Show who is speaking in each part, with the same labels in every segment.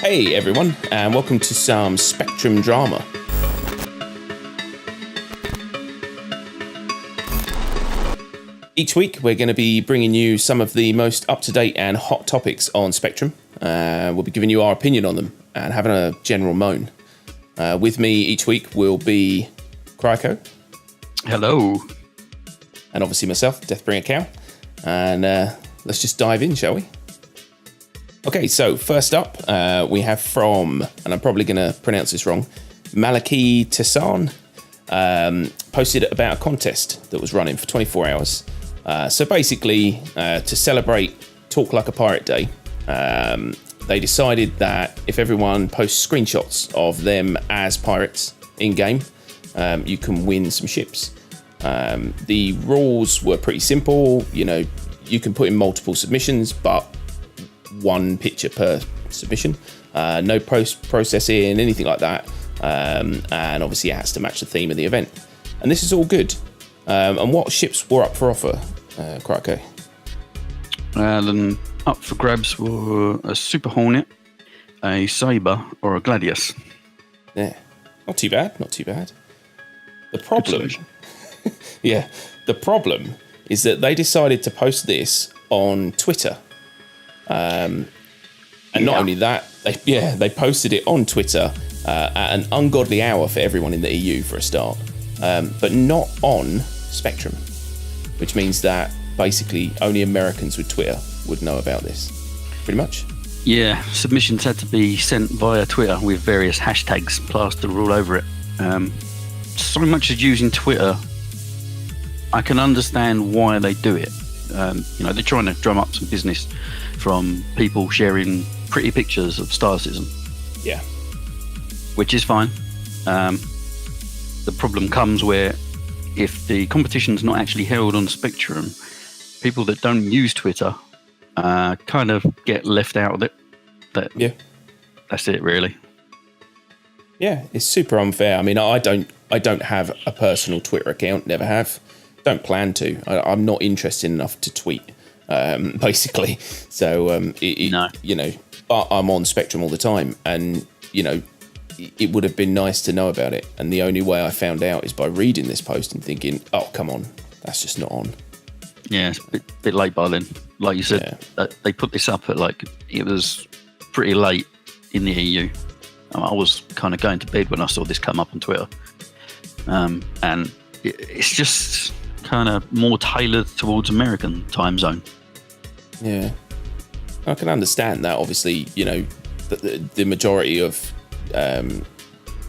Speaker 1: Hey everyone, and welcome to some Spectrum drama. Each week we're going to be bringing you some of the most up-to-date and hot topics on Spectrum. We'll be giving you our opinion on them and having a general moan. With me each week will be Kryko.
Speaker 2: Hello.
Speaker 1: And obviously myself, Deathbringer Cow. And let's just dive in, shall we? Okay, so first up, we have from, and I'm probably going to pronounce this wrong, Malaki Tessan, posted about a contest that was running for 24 hours. So basically, to celebrate Talk Like a Pirate Day, they decided that if everyone posts screenshots of them as pirates in-game, you can win some ships. The rules were pretty simple. You know, you can put in multiple submissions, but one picture per submission, no post-processing, anything like that, and obviously it has to match the theme of the event. And this is all good. And what ships were up for offer, Kryko?
Speaker 2: Then up for grabs were a Super Hornet, a Sabre, or a Gladius.
Speaker 1: Yeah, not too bad, not too bad. The problem, yeah, the problem is that they decided to post this on Twitter. And not only that, they posted it on Twitter at an ungodly hour for everyone in the EU for a start, but not on Spectrum, which means that basically only Americans with Twitter would know about this, pretty much.
Speaker 2: Yeah, submissions had to be sent via Twitter with various hashtags plastered all over it. So much as using Twitter, I can understand why they do it. They're trying to drum up some business from people sharing pretty pictures of Star Citizen.
Speaker 1: Yeah.
Speaker 2: Which is fine. The problem comes where if the competition's not actually held on Spectrum, people that don't use Twitter kind of get left out of it. That's it, really.
Speaker 1: Yeah, it's super unfair. I mean, I don't have a personal Twitter account, never have. Don't plan to. I'm not interested enough to tweet, basically. So, but I'm on Spectrum all the time. And, it would have been nice to know about it. And the only way I found out is by reading this post and thinking, oh, come on, that's just not on.
Speaker 2: Yeah, it's a bit late by then. Like you said, they put this up at it was pretty late in the EU. I was kind of going to bed when I saw this come up on Twitter. And it's just kind of more tailored towards American time zone.
Speaker 1: Yeah, I can understand that. Obviously, the majority of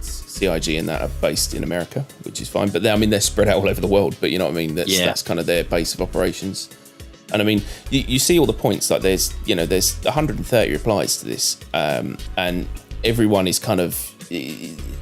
Speaker 1: CIG and that are based in America, which is fine. But they're spread out all over the world. But you know what I mean? That's kind of their base of operations. And I mean, you see all the points. Like there's 130 replies to this, and everyone is kind of.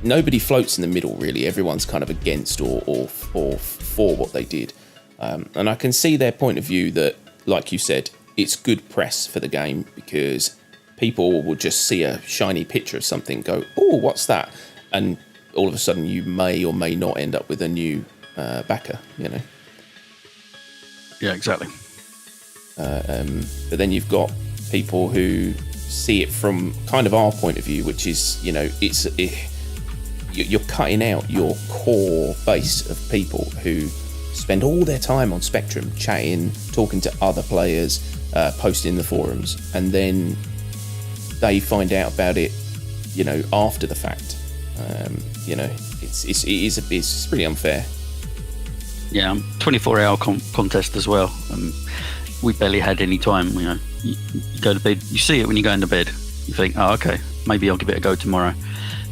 Speaker 1: Nobody floats in the middle, really. Everyone's kind of against or for what they did. And I can see their point of view that, like you said, it's good press for the game because people will just see a shiny picture of something, go, oh, what's that? And all of a sudden you may or may not end up with a new backer,
Speaker 2: Yeah, exactly.
Speaker 1: But then you've got people who see it from kind of our point of view, which is, you're cutting out your core base of people who spend all their time on Spectrum chatting, talking to other players, posting in the forums, and then they find out about it, after the fact. It's pretty unfair.
Speaker 2: Yeah, 24-hour contest as well. We barely had any time. You go to bed, you see it when you go into bed. You think, oh, okay, maybe I'll give it a go tomorrow.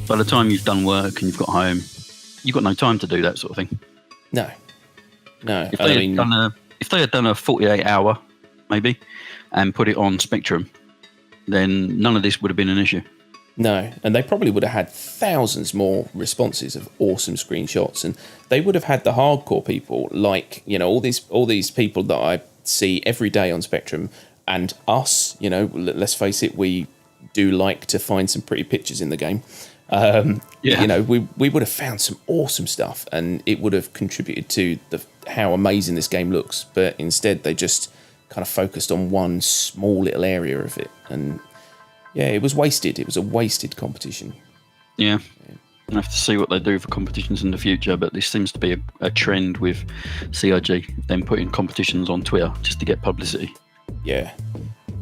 Speaker 2: By the time you've done work and you've got home, you've got no time to do that sort of thing.
Speaker 1: No.
Speaker 2: If they had done a 48-hour, maybe, and put it on Spectrum, then none of this would have been an issue.
Speaker 1: No, and they probably would have had thousands more responses of awesome screenshots, and they would have had the hardcore people, like all these people that I see every day on Spectrum, and us. Let's face it, we do like to find some pretty pictures in the game. We would have found some awesome stuff, and it would have contributed to how amazing this game looks. But instead, they just kind of focused on one small little area of it, and Yeah, it was wasted. It was a wasted competition.
Speaker 2: Yeah. I have to see what they do for competitions in the future, but this seems to be a trend with CIG, them putting competitions on Twitter just to get publicity.
Speaker 1: Yeah.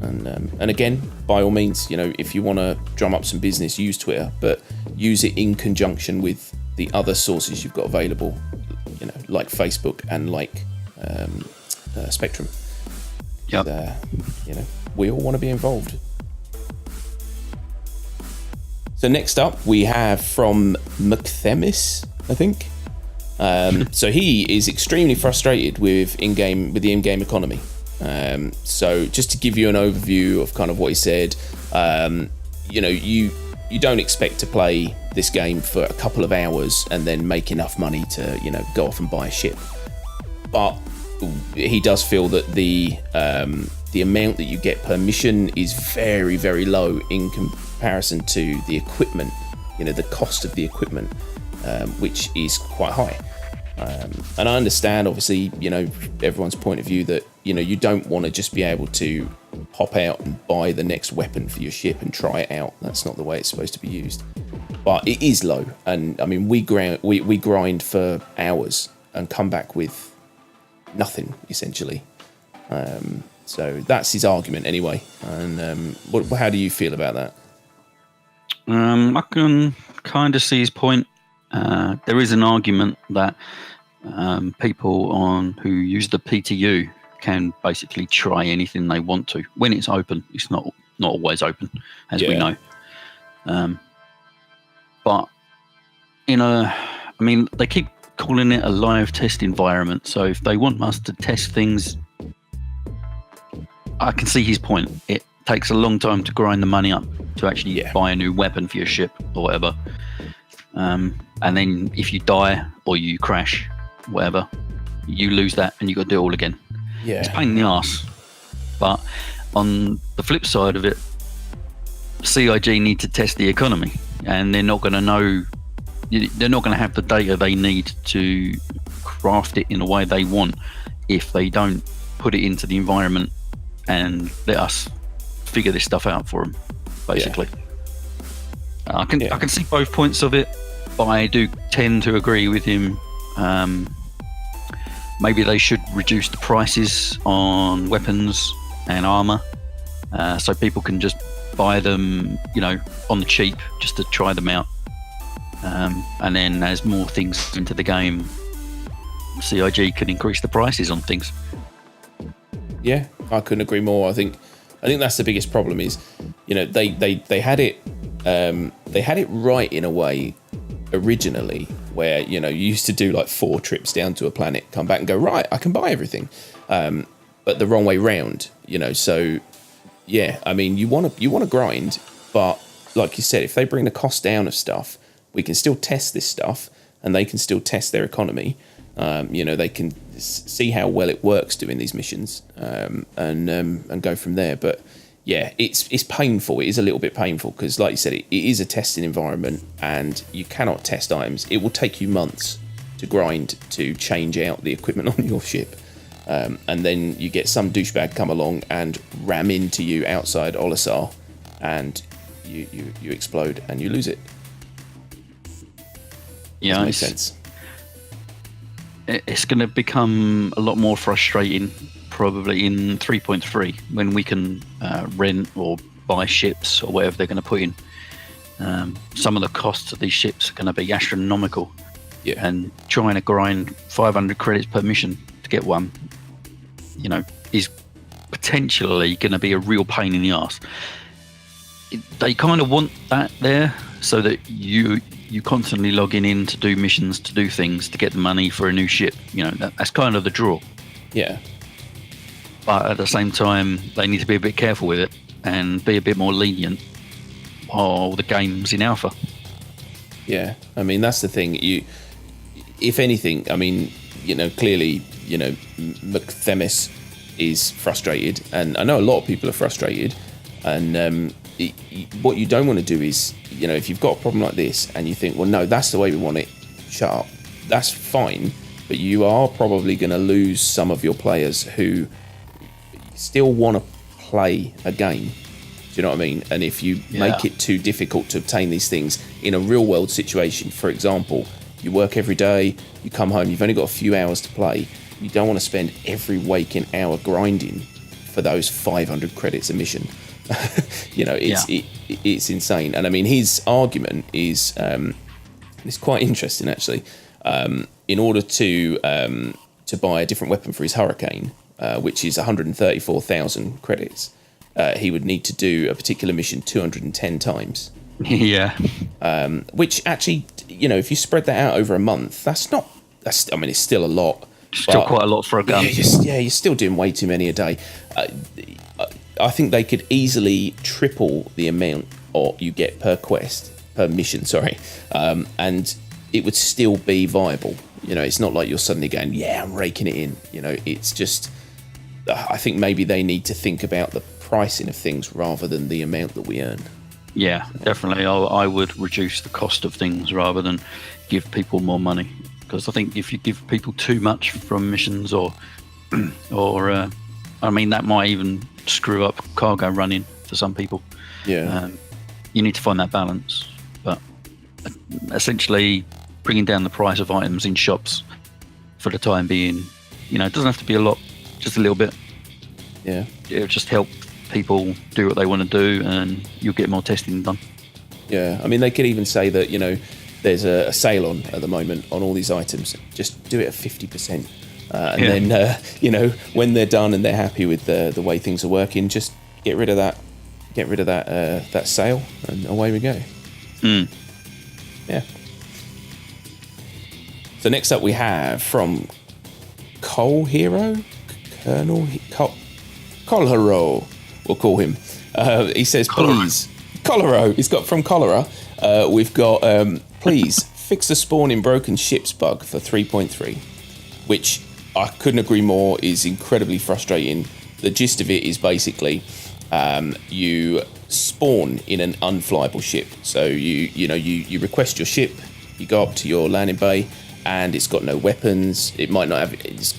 Speaker 1: And again, by all means, if you want to drum up some business, use Twitter, but use it in conjunction with the other sources you've got available, like Facebook and like Spectrum.
Speaker 2: Yeah.
Speaker 1: We all want to be involved. So next up, we have from McThemis, I think. So he is extremely frustrated with the in-game economy. So just to give you an overview of kind of what he said, you don't expect to play this game for a couple of hours and then make enough money to go off and buy a ship. But he does feel that the amount that you get per mission is very, very low in comparison to the equipment, the cost of the equipment, which is quite high. And I understand, obviously, everyone's point of view that, you don't want to just be able to hop out and buy the next weapon for your ship and try it out. That's not the way it's supposed to be used. But it is low. And I mean, we grind for hours and come back with nothing, essentially. So that's his argument anyway. And how do you feel about that?
Speaker 2: I can kind of see his point. There is an argument that people who use the PTU can basically try anything they want to when it's open. It's not always open, as we know. But they keep calling it a live test environment. So if they want us to test things, I can see his point. It takes a long time to grind the money up to actually buy a new weapon for your ship or whatever. And then if you die or you crash, whatever, you lose that and you got to do it all again. Yeah. It's a pain in the arse. But on the flip side of it, CIG need to test the economy, and they're not going to know. They're not going to have the data they need to craft it in a way they want if they don't put it into the environment and let us figure this stuff out for them, basically. Yeah. I can see both points of it, but I do tend to agree with him. Maybe they should reduce the prices on weapons and armor, so people can just buy them, on the cheap, just to try them out. And then as more things into the game, CIG can increase the prices on things.
Speaker 1: Yeah, I couldn't agree more. I think that's the biggest problem is, they had it right in a way originally, where you used to do like 4 trips down to a planet, come back and go, right, I can buy everything, but the wrong way round. So yeah, I mean, you want to grind, but like you said, if they bring the cost down of stuff, we can still test this stuff, and they can still test their economy. They can see how well it works doing these missions, and go from there. But yeah, it's painful. It is a little bit painful because, like you said, it is a testing environment, and you cannot test items. It will take you months to grind to change out the equipment on your ship, and then you get some douchebag come along and ram into you outside Olisar, and you explode and you lose it.
Speaker 2: Yeah,
Speaker 1: makes sense.
Speaker 2: It's going to become a lot more frustrating probably in 3.3 when we can rent or buy ships or whatever they're going to put in. Some of the costs of these ships are going to be astronomical.
Speaker 1: Yeah. And
Speaker 2: trying to grind 500 credits per mission to get one, is potentially going to be a real pain in the arse. They kind of want that there so that you constantly logging in to do missions, to do things, to get the money for a new ship. That's kind of the draw.
Speaker 1: Yeah.
Speaker 2: But at the same time, they need to be a bit careful with it and be a bit more lenient while the game's in alpha.
Speaker 1: Yeah, I mean, that's the thing. If anything, I mean, clearly, McThemis is frustrated, and I know a lot of people are frustrated, and what you don't want to do is, if you've got a problem like this and you think, well, no, that's the way we want it, shut up. That's fine, but you are probably going to lose some of your players who still want to play a game. you know what I mean? And if you make it too difficult to obtain these things in a real world situation, for example, you work every day, you come home, you've only got a few hours to play, you don't want to spend every waking hour grinding for those 500 credits a mission. It's insane. And I mean, his argument is it's quite interesting actually. In order to buy a different weapon for his Hurricane, which is 134,000 credits, he would need to do a particular mission 210 times.
Speaker 2: Yeah.
Speaker 1: Which actually, if you spread that out over a month, it's still a lot.
Speaker 2: Still quite a lot for a gun.
Speaker 1: You're still doing way too many a day. I think they could easily triple the amount you get per mission, and it would still be viable. It's not like you're suddenly going, I'm raking it in. It's just, I think maybe they need to think about the pricing of things rather than the amount that we earn. Yeah,
Speaker 2: definitely. I would reduce the cost of things rather than give people more money. Because I think if you give people too much from missions that might even screw up cargo running for some people.
Speaker 1: Yeah.
Speaker 2: You need to find that balance. But essentially, bringing down the price of items in shops for the time being, it doesn't have to be a lot, just a little bit.
Speaker 1: Yeah.
Speaker 2: It'll just help people do what they want to do, and you'll get more testing done.
Speaker 1: Yeah. I mean, they could even say that, there's a sale on at the moment on all these items. Just do it at 50%. Then, when they're done and they're happy with the way things are working, just get rid of that sale, and away we go. Yeah. So next up we have from Colhero, we'll call him. He says, please, Cholera. He's got from Cholera. We've got, please fix the spawn in broken ships bug for 3.3, which I couldn't agree more, is incredibly frustrating. The gist of it is basically you spawn in an unflyable ship. So you request your ship, you go up to your landing bay, and it's got no weapons. It might not have, it's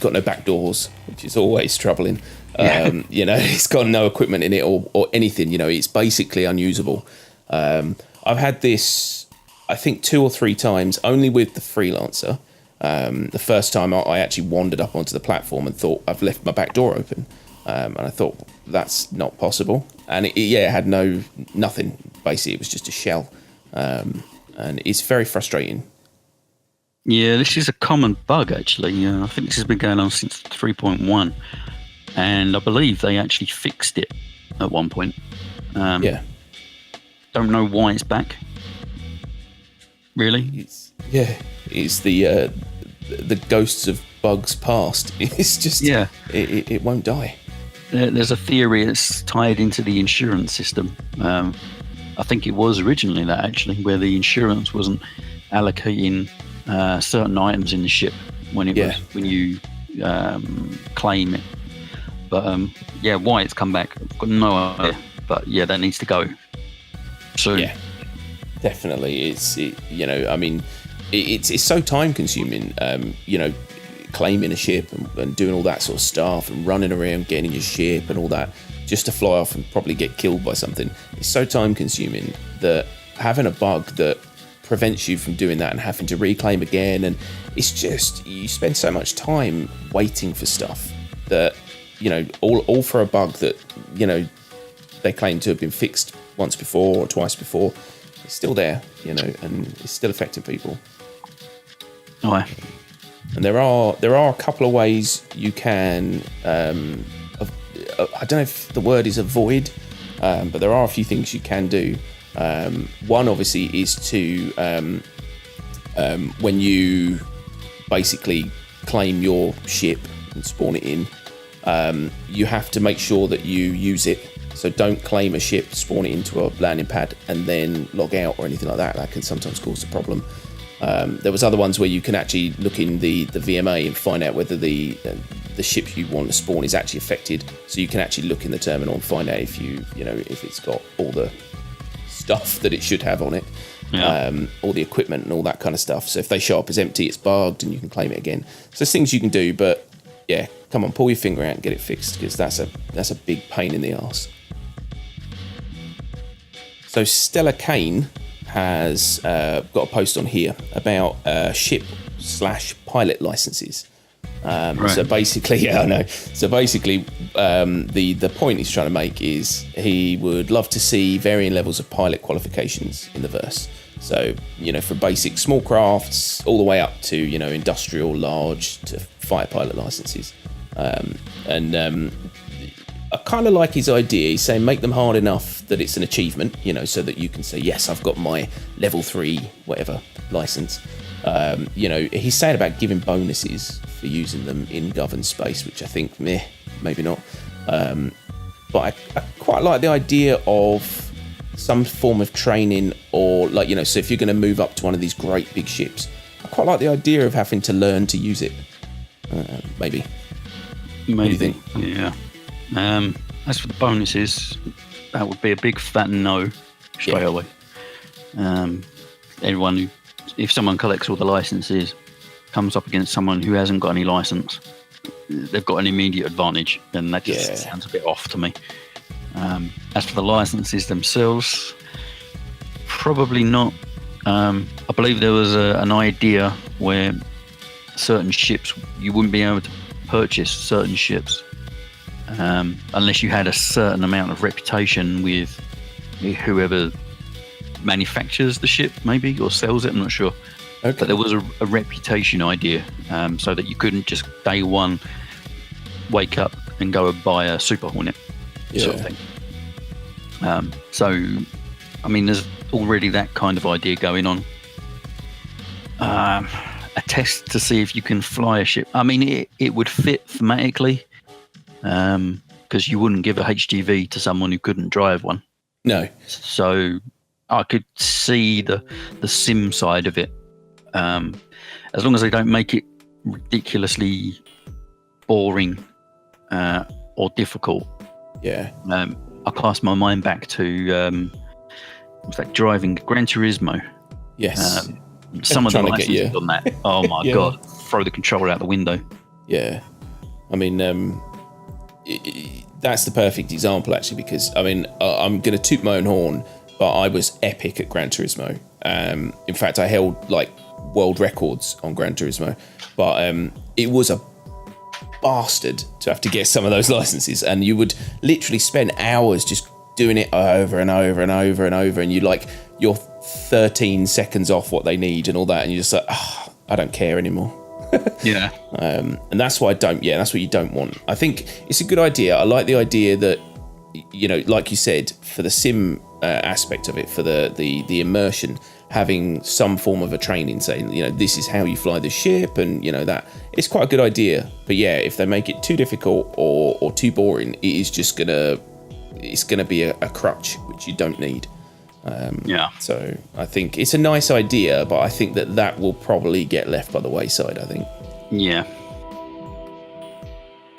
Speaker 1: got no back doors, which is always troubling. It's got no equipment in it or anything. It's basically unusable. I've had this, I think, 2 or 3 times, only with the freelancer. The first time I actually wandered up onto the platform and thought I've left my back door open, and I thought that's not possible. And it had nothing. Basically, it was just a shell, and it's very frustrating.
Speaker 2: Yeah, this is a common bug actually. I think this has been going on since 3.1, and I believe they actually fixed it at one point. Don't know why it's back. Really?
Speaker 1: It's the ghosts of bugs past. It's just it won't die.
Speaker 2: There's a theory that's tied into the insurance system. I think it was originally that actually, where the insurance wasn't allocating certain items in the ship when you claim it. But why it's come back, I've got no idea. But that needs to go soon.
Speaker 1: Yeah, definitely. It's so time consuming. Claiming a ship and doing all that sort of stuff and running around getting in your ship and all that just to fly off and probably get killed by something. It's so time consuming that having a bug that prevents you from doing that and having to reclaim again, and it's just, you spend so much time waiting for stuff that, all for a bug that, they claim to have been fixed once before or twice before. It's still there, and it's still affecting people.
Speaker 2: Oh, yeah.
Speaker 1: And there are a couple of ways you can, I don't know if the word is avoid, but there are a few things you can do. One obviously is to, when you basically claim your ship and spawn it in, you have to make sure that you use it. So don't claim a ship, spawn it into a landing pad, and then log out or anything like that. That can sometimes cause a problem. There was other ones where you can actually look in the VMA and find out whether the ship you want to spawn is actually affected. So you can actually look in the terminal and find out if if it's got all the stuff that it should have on it, all the equipment and all that kind of stuff. So if they show up as empty, it's bugged, and you can claim it again. So there's things you can do, but come on, pull your finger out and get it fixed, because that's a big pain in the arse. So Stella Kane has got a post on here about ship/pilot licenses.
Speaker 2: Right.
Speaker 1: So basically, yeah, I know. So basically, the point he's trying to make is he would love to see varying levels of pilot qualifications in the verse. So, from basic small crafts all the way up to, industrial, large to fighter pilot licenses. I kind of like his idea. He's saying make them hard enough that it's an achievement, so that you can say, yes, I've got my level 3, whatever, license. He's saying about giving bonuses for using them in governed space, which I think, maybe not. But I quite like the idea of some form of training, or so if you're going to move up to one of these great big ships, I quite like the idea of having to learn to use it. Maybe. What do you think?
Speaker 2: Yeah. As for the bonuses, that would be a big fat no straight away. If someone collects all the licenses, comes up against someone who hasn't got any license, they've got an immediate advantage, and that just sounds a bit off to me. As for the licenses themselves, probably not. I believe there was an idea where certain ships, you wouldn't be able to purchase certain ships unless you had a certain amount of reputation with whoever manufactures the ship, maybe, or sells it. I'm not sure. Okay. But there was a reputation idea, so that you couldn't just day one wake up and go and buy a Super Hornet sort of thing. So, I mean, there's already that kind of idea going on. A test to see if you can fly a ship. I mean, it would fit thematically, because you wouldn't give a HGV to someone who couldn't drive one.
Speaker 1: No.
Speaker 2: So I could see the sim side of it, as long as they don't make it ridiculously boring or difficult.
Speaker 1: Yeah.
Speaker 2: I cast my mind back to what's that, driving Gran Turismo.
Speaker 1: Yes.
Speaker 2: Some of the licenses on that. Oh my god! Throw the controller out the window.
Speaker 1: Yeah. I mean, that's the perfect example, actually, because I mean, I'm going to toot my own horn, but I was epic at Gran Turismo. In fact, I held world records on Gran Turismo, but it was a bastard to have to get some of those licenses, and you would literally spend hours just doing it over and over and over and over, and you're 13 seconds off what they need and all that, and you're just like, I don't care anymore.
Speaker 2: Yeah.
Speaker 1: And that's what that's what you don't want. I think it's a good idea. I like the idea that, like you said, for the sim aspect of it, for the immersion, having some form of a training saying, this is how you fly the ship, and that it's quite a good idea. But yeah, if they make it too difficult or too boring, it is just gonna be a crutch, which you don't need. So I think it's a nice idea, but I think that will probably get left by the wayside, I think.
Speaker 2: Yeah.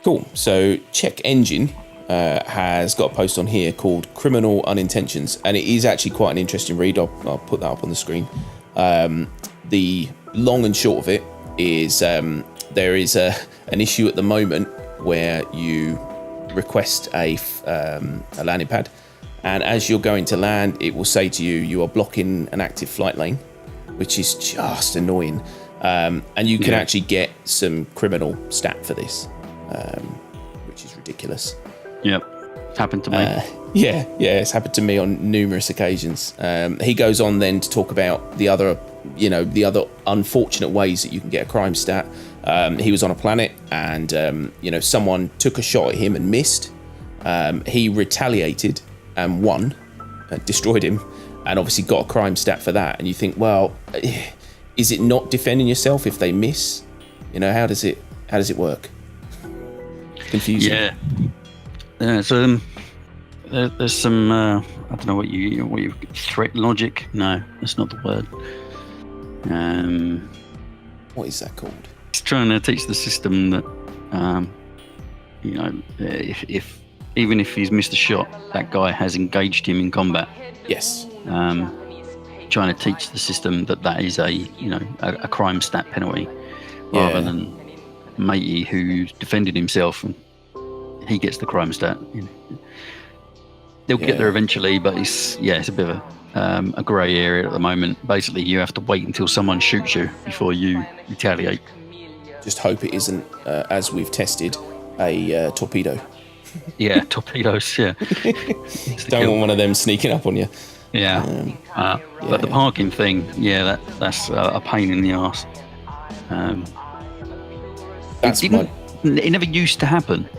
Speaker 1: Cool. So Check Engine has got a post on here called Criminal Unintentions, and it is actually quite an interesting read. I'll put that up on the screen. The long and short of it is there is an issue at the moment where you request a landing pad, and as you're going to land, it will say to you, you are blocking an active flight lane, which is just annoying. And you can actually get some criminal stat for this, which is ridiculous.
Speaker 2: Yep, it's happened to me.
Speaker 1: Yeah, it's happened to me on numerous occasions. He goes on then to talk about the other unfortunate ways that you can get a crime stat. He was on a planet, and someone took a shot at him and missed. He retaliated and won, destroyed him, and obviously got a crime stat for that. And you think, well, is it not defending yourself if they miss? How does it work? Confusing.
Speaker 2: Yeah. So there's some I don't know what you threat logic. No, that's not the word.
Speaker 1: What is that called?
Speaker 2: It's trying to teach the system that if even if he's missed a shot, that guy has engaged him in combat.
Speaker 1: Yes.
Speaker 2: Trying to teach the system that is a crime stat penalty, rather than matey who defended himself and he gets the crime stat. They'll get there eventually, but it's a bit of a grey area at the moment. Basically, you have to wait until someone shoots you before you retaliate.
Speaker 1: Just hope it isn't, as we've tested, a torpedo.
Speaker 2: Yeah, torpedoes. Yeah.
Speaker 1: Don't want one of them sneaking up on you.
Speaker 2: Yeah. But the parking thing, that's a pain in the arse. It never used to happen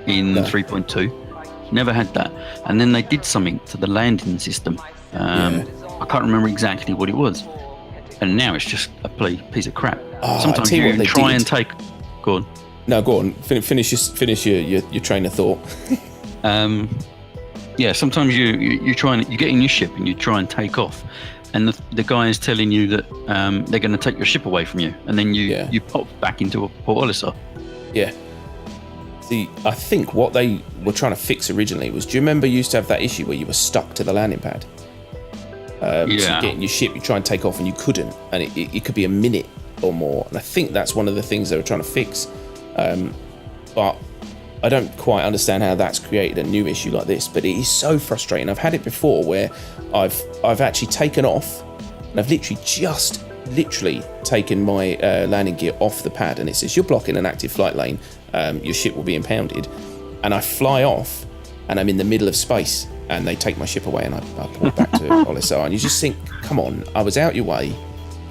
Speaker 2: in 3.2. Never had that. And then they did something to the landing system. I can't remember exactly what it was. And now it's just a piece of crap. Sometimes you try and take... Go on.
Speaker 1: No, go on. Finish your train of thought.
Speaker 2: Sometimes you get in your ship and you try and take off. And the guy is telling you that they're going to take your ship away from you. And then you pop back into a portfolio.
Speaker 1: Yeah. See, I think what they were trying to fix originally was, do you remember you used to have that issue where you were stuck to the landing pad? So you get in your ship, you try and take off and you couldn't. And it could be a minute or more. And I think that's one of the things they were trying to fix. But I don't quite understand how that's created a new issue like this. But it is so frustrating. I've had it before where I've actually taken off and I've literally taken my landing gear off the pad, and it says you're blocking an active flight lane, your ship will be impounded, and I fly off and I'm in the middle of space and they take my ship away and I port back to Olisar, and you just think, come on, I was out your way.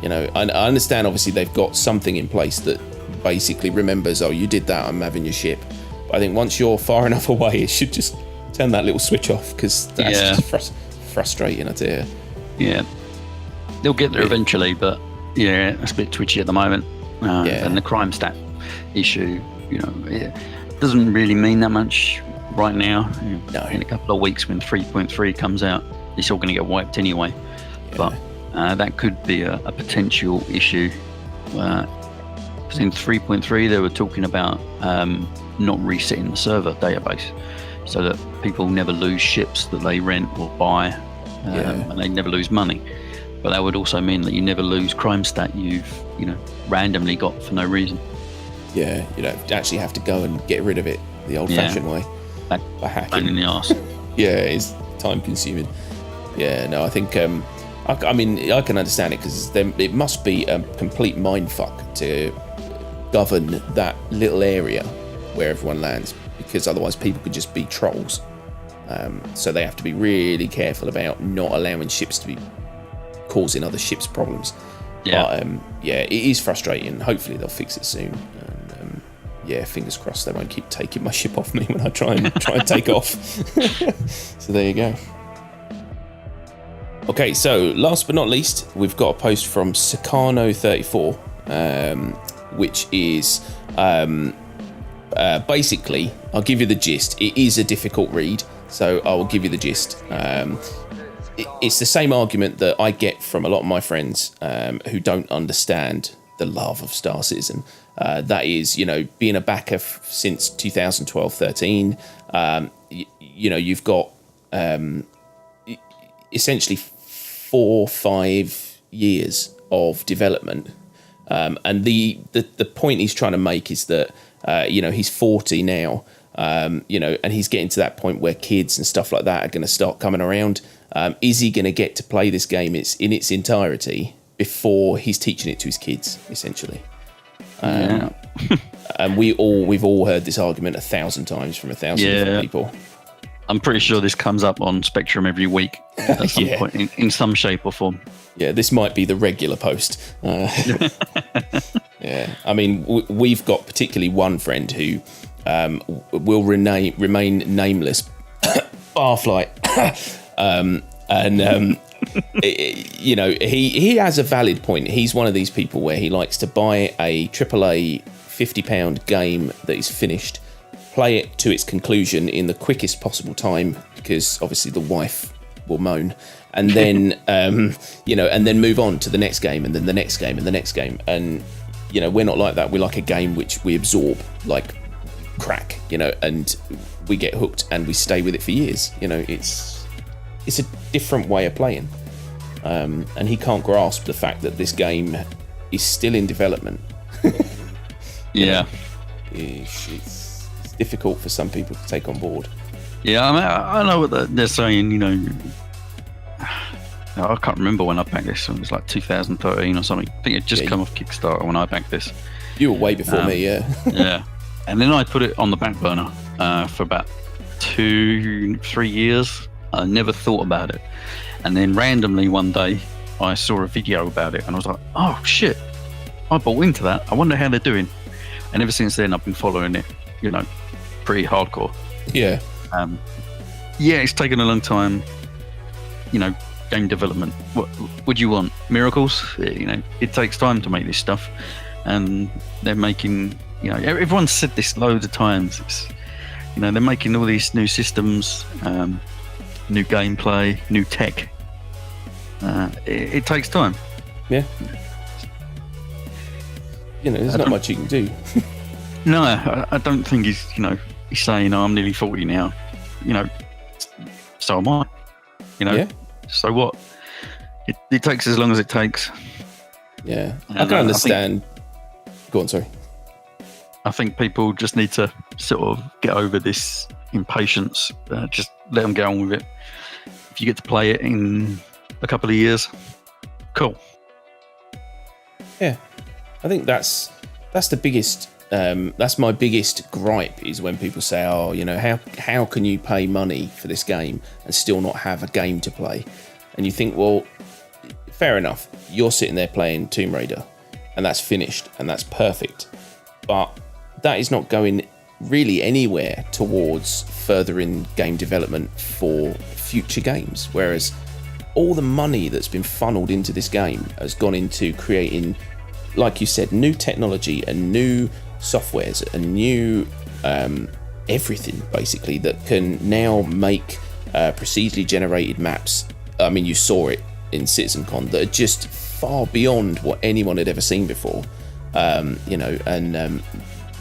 Speaker 1: I understand obviously they've got something in place that basically remembers, oh, you did that, I'm having your ship, but I think once you're far enough away it should just turn that little switch off, because that's just frustrating, I tell you. Yeah.
Speaker 2: They'll get there eventually, but it's a bit twitchy at the moment. And the crime stat issue, it doesn't really mean that much right now. No. In a couple of weeks when 3.3 comes out, it's all going to get wiped anyway. Yeah. But that could be a potential issue. Because in 3.3 they were talking about not resetting the server database so that people never lose ships that they rent or buy, and they never lose money. But that would also mean that you never lose crime stat you've randomly got for no reason. Yeah, you don't actually have to go and get rid of it the old-fashioned way by hacking. Pain in the arse.
Speaker 1: It's time consuming. I think I can understand it, because it must be a complete mindfuck to govern that little area where everyone lands, because otherwise people could just be trolls. So they have to be really careful about not allowing ships to be causing other ships problems. But it is frustrating. Hopefully they'll fix it soon. And fingers crossed they won't keep taking my ship off me when I try and take off. So there you go. Okay, so last but not least, we've got a post from Sicano34, which is basically, I'll give you the gist. It is a difficult read, so I will give you the gist. It's the same argument that I get from a lot of my friends who don't understand the love of Star Citizen. That is, being a backer since 2012-13, you've got essentially 4-5 years of development. And the point he's trying to make is that, he's 40 now, and he's getting to that point where kids and stuff like that are going to start coming around. Is he going to get to play this game in its entirety before he's teaching it to his kids, essentially? And we've all heard this argument 1,000 times from 1,000 different people.
Speaker 2: I'm pretty sure this comes up on Spectrum every week at some point, in some shape or form. Yeah,
Speaker 1: this might be the regular post. I mean, we've got particularly one friend who will remain nameless. Barfly. He has a valid point. He's one of these people where he likes to buy a AAA £50 game that is finished, play it to its conclusion in the quickest possible time, because obviously the wife will moan, and then and then move on to the next game, and then the next game, and the next game. And we're not like that. We're like a game which we absorb like crack, and we get hooked and we stay with it for years. It's a different way of playing, and he can't grasp the fact that this game is still in development. It's difficult for some people to take on board.
Speaker 2: Yeah, I mean, I know what they're saying. You know, I can't remember when I backed this. It was like 2013 or something. I think it just come off Kickstarter when I backed this.
Speaker 1: You were way before me, yeah.
Speaker 2: Yeah, and then I put it on the back burner for about 2-3 years. I never thought about it, and then randomly one day I saw a video about it, and I was like, "Oh shit! I bought into that. I wonder how they're doing." And ever since then, I've been following it. You know, pretty hardcore.
Speaker 1: Yeah.
Speaker 2: Yeah, it's taken a long time. You know, game development. What would you want? Miracles? You know, it takes time to make this stuff, and they're making. You know, everyone's said this loads of times. It's, you know, they're making all these new systems, new gameplay, new tech. It takes time.
Speaker 1: Yeah. You know, there's not much you can do.
Speaker 2: No, I don't think he's. You know, he's saying, "Oh, I'm nearly 40 now." You know, so am I. You know,
Speaker 1: Yeah.
Speaker 2: So what? It takes as long as it takes.
Speaker 1: Yeah,
Speaker 2: And
Speaker 1: I can understand. Go on, sorry.
Speaker 2: I think people just need to sort of get over this impatience. Just let them get on with it. If you get to play it in a couple of years, cool.
Speaker 1: Yeah, I think that's the biggest. That's my biggest gripe is when people say, "Oh, you know, how can you pay money for this game and still not have a game to play?" And you think, well, fair enough. You're sitting there playing Tomb Raider, and that's finished and that's perfect, but that is not going really anywhere towards furthering game development for future games. Whereas all the money that's been funneled into this game has gone into creating, like you said, new technology and new softwares and new everything basically that can now make procedurally generated maps. I mean, you saw it in CitizenCon, that are just far beyond what anyone had ever seen before. You know, and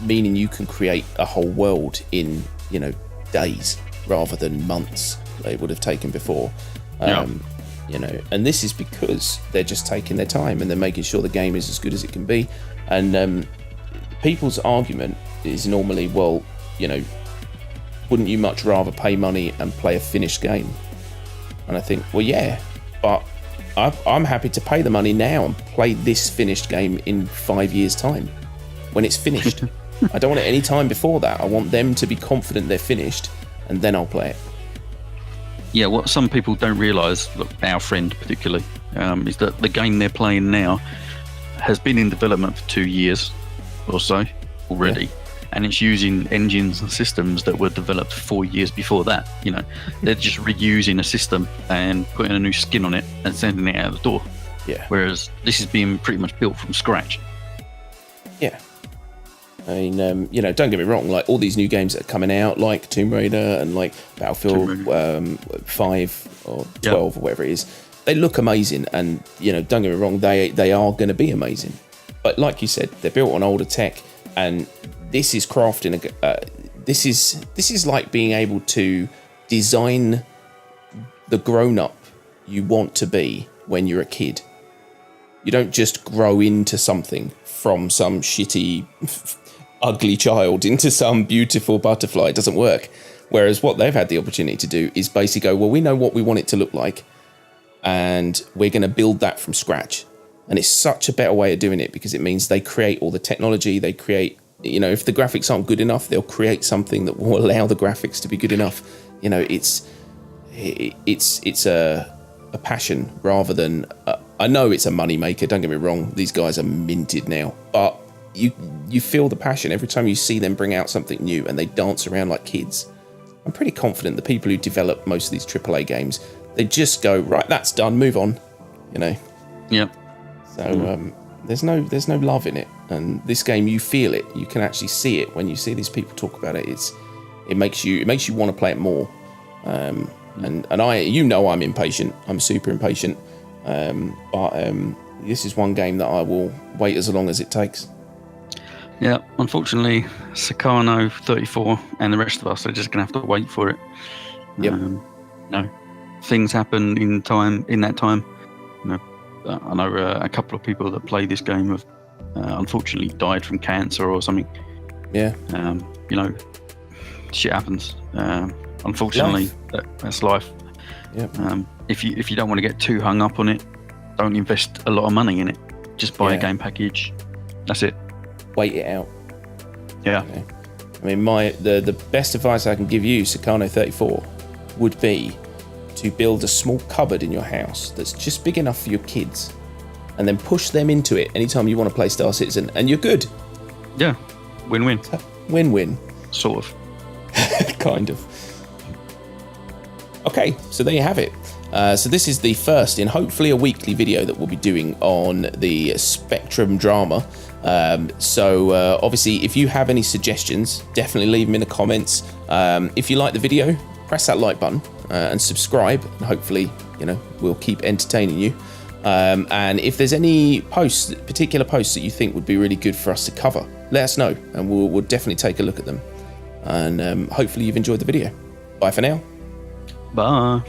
Speaker 1: meaning you can create a whole world in, you know, days rather than months they would have taken before. You know, and this is because they're just taking their time and they're making sure the game is as good as it can be. And people's argument is normally, well, you know, wouldn't you much rather pay money and play a finished game? And I think, well, yeah, but I'm happy to pay the money now and play this finished game in 5 years' time when it's finished. I don't want it any time before that. I want them to be confident they're finished, and then I'll play it.
Speaker 2: Yeah, what some people don't realise, look, our friend particularly, is that the game they're playing now has been in development for 2 years or so already, and it's using engines and systems that were developed 4 years before that. You know, they're just reusing a system and putting a new skin on it and sending it out the door.
Speaker 1: Yeah.
Speaker 2: Whereas this is being pretty much built from scratch.
Speaker 1: Yeah. I mean, you know, don't get me wrong, like all these new games that are coming out, like Tomb Raider and like Battlefield 5 or 12 or whatever it is, they look amazing. And, you know, don't get me wrong, they are going to be amazing. But like you said, they're built on older tech, and this is crafting this is like being able to design the grown-up you want to be when you're a kid. You don't just grow into something from some shitty, ugly child into some beautiful butterfly. It doesn't work. Whereas what they've had the opportunity to do is basically go, well, we know what we want it to look like, and we're going to build that from scratch. And it's such a better way of doing it because it means they create all the technology, they create, you know, if the graphics aren't good enough, they'll create something that will allow the graphics to be good enough. You know, it's a passion rather than I know it's a money maker, don't get me wrong, these guys are minted now, but you feel the passion every time you see them bring out something new and they dance around like kids. I'm pretty confident the people who develop most of these AAA games, they just go, right, that's done, move on, you know.
Speaker 2: Yeah.
Speaker 1: So there's no love in it, and this game, you feel it, you can actually see it when you see these people talk about it. It makes you want to play it more. And I, you know, I'm impatient. I'm super impatient. But this is one game that I will wait as long as it takes.
Speaker 2: Yeah, unfortunately, Sakano 34 and the rest of us are just going to have to wait for it.
Speaker 1: Yep.
Speaker 2: No, things happen in that time. You know, I know a couple of people that play this game have unfortunately died from cancer or something.
Speaker 1: Yeah.
Speaker 2: You know, shit happens. Unfortunately, that's life.
Speaker 1: Yep.
Speaker 2: If you don't want to get too hung up on it, don't invest a lot of money in it. Just buy a game package. That's it.
Speaker 1: Wait it out.
Speaker 2: Yeah.
Speaker 1: Okay. I mean, the best advice I can give you, Sakano 34, would be to build a small cupboard in your house that's just big enough for your kids, and then push them into it anytime you want to play Star Citizen, and you're good.
Speaker 2: Yeah. Win-win.
Speaker 1: Win-win.
Speaker 2: Sort of.
Speaker 1: Kind of. Okay, so there you have it. So this is the first in hopefully a weekly video that we'll be doing on the Spectrum drama. So obviously, if you have any suggestions, definitely leave them in the comments. If you like the video, press that like button and subscribe, and hopefully, we'll keep entertaining you. And if there's any particular posts that you think would be really good for us to cover, let us know, and we'll definitely take a look at them. And hopefully you've enjoyed the video. Bye for now.
Speaker 2: Bye.